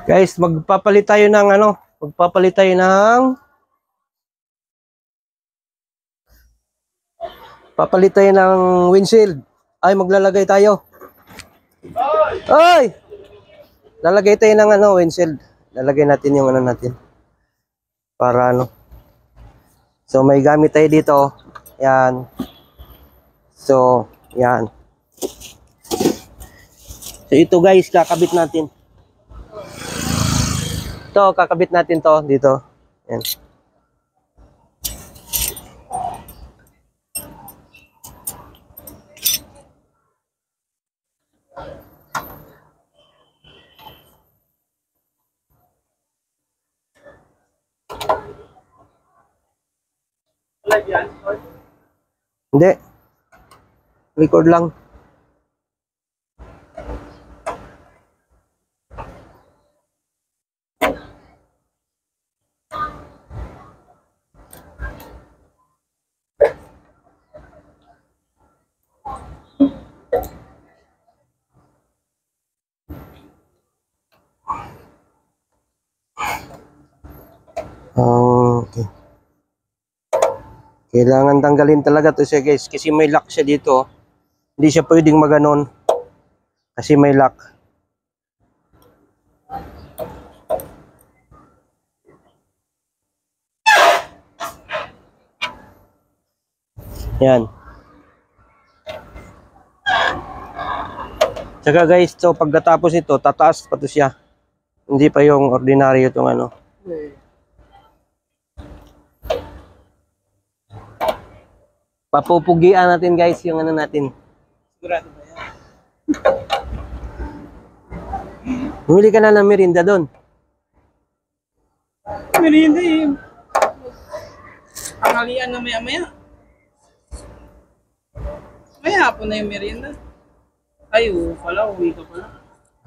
Guys, magpapalit tayo ng windshield. Ay, maglalagay tayo. Ay! Lalagay tayo ng windshield. Lalagay natin yung natin. Para So, may gamit tayo dito. Yan. So, yan. So, ito guys, kakabit natin. Ito, kakabit natin to dito. Yan. Hindi. Record lang. Okay. Kailangan tanggalin talaga to siya guys kasi may lock siya dito. Hindi siya pwedeng maganon kasi may lock. Yan. Tsaka guys, so pagkatapos ito, tataas pa to siya. Hindi pa yung ordinaryo itong Papupugian natin guys yung natin. Sigurado ba yan? Bumili ka na ng merinda doon. Merienda eh. Tanghalian na maya-maya. May hapon na yung merienda. Ay, pala, uwi ka pala.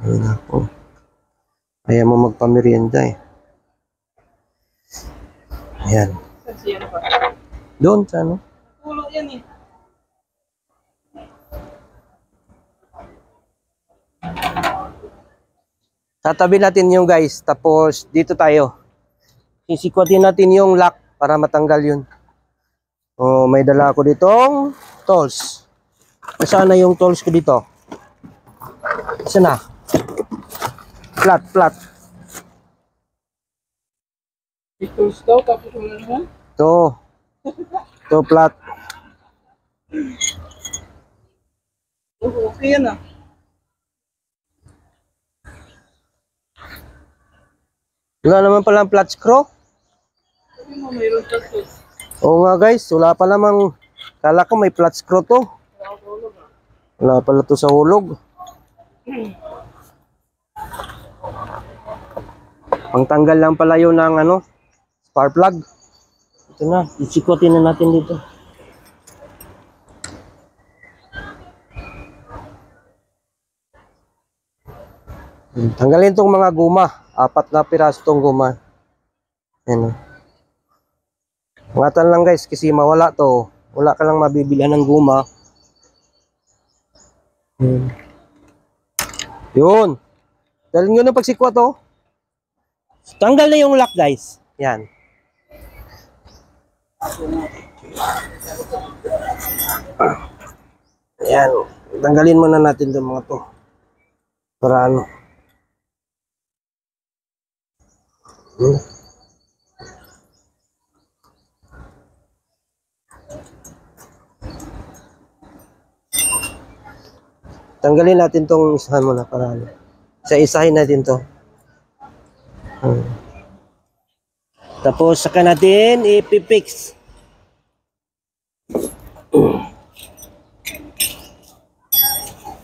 Ayun ako. Ayaw mo magpamerienda eh. Ayan. Kasi yan pa. Doon sa Pulo yan eh. Tatabi natin yung guys. Tapos dito tayo. Sisikwatin natin yung lock para matanggal yun. Oh, may dala ako ditong tools. Saan na yung tools ko dito? Saan na? Flat. Ito daw, tapos wala naman. Ito flat. Okay yan ah. Wala naman palang flat screw. Sabi mo, mayroon tapos. Oo nga guys, wala pa namang. Kala ko may flat screw to. Wala pala to sa hulog. Pangtanggal lang pala yun ng spark plug. Ito na, isikotin na natin dito. Tanggalin tong mga guma. 4 na piraso tong guma. Ayan o. Ingatan lang guys kasi mawala to. Wala ka lang mabibilihan ng guma. Yun. Dahil nyo na pagsikwa to. Tanggal na yung lock guys. Yan. Yan. Tanggalin muna natin itong mga to. Para tanggalin natin tong isahan muna para isa-isahin natin to. Tapos saka natin ipipix.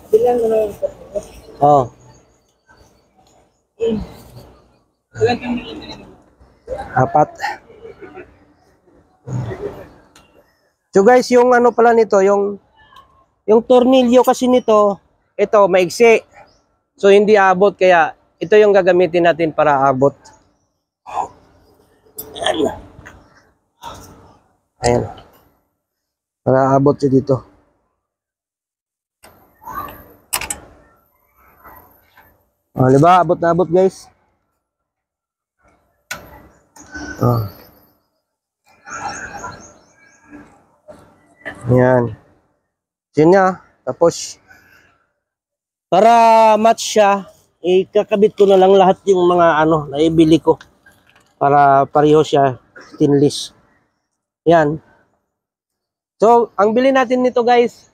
Bilang mo naman pa. Oh. Ilan kang merienda? 4. So guys, yung pala nito, yung tornilyo kasi nito, ito maigsi. So hindi abot kaya ito yung gagamitin natin para abot. Ayan. Para abot siya dito. Oh, diba? Abot na abot guys. Oh. Yan. Yun nga. Tapos, para match siya, ikakabit ko na lang lahat yung mga naibili ko. Para pareho siya, stainless. Yan. So, ang bili natin nito guys,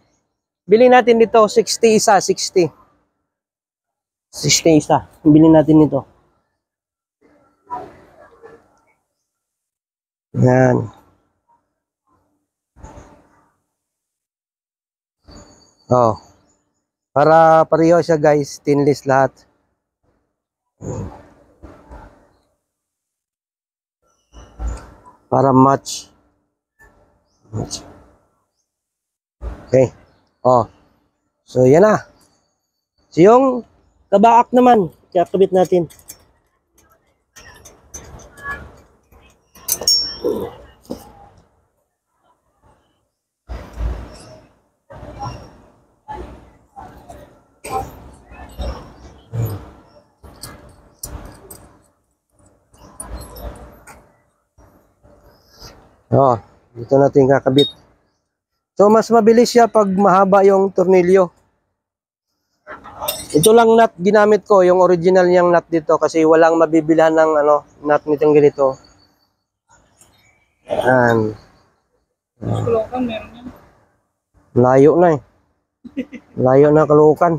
bili natin dito 60 isa, 60. 60 isa. Ang bili natin nito. Yan. Oh. Para pareho siya guys, stainless lahat. Para match. Okay. Oh. So yan na. So yung kabaak naman, kakabit natin. Oh, dito natin kakabit. So mas mabilis siya pag mahaba yung tornilyo. Ito lang nut ginamit ko, yung original niyang nut dito kasi walang mabibilhan ng nut nitong ganito. Yan. Kalokan, meron yan. Layo na eh. Layo na Caloocan.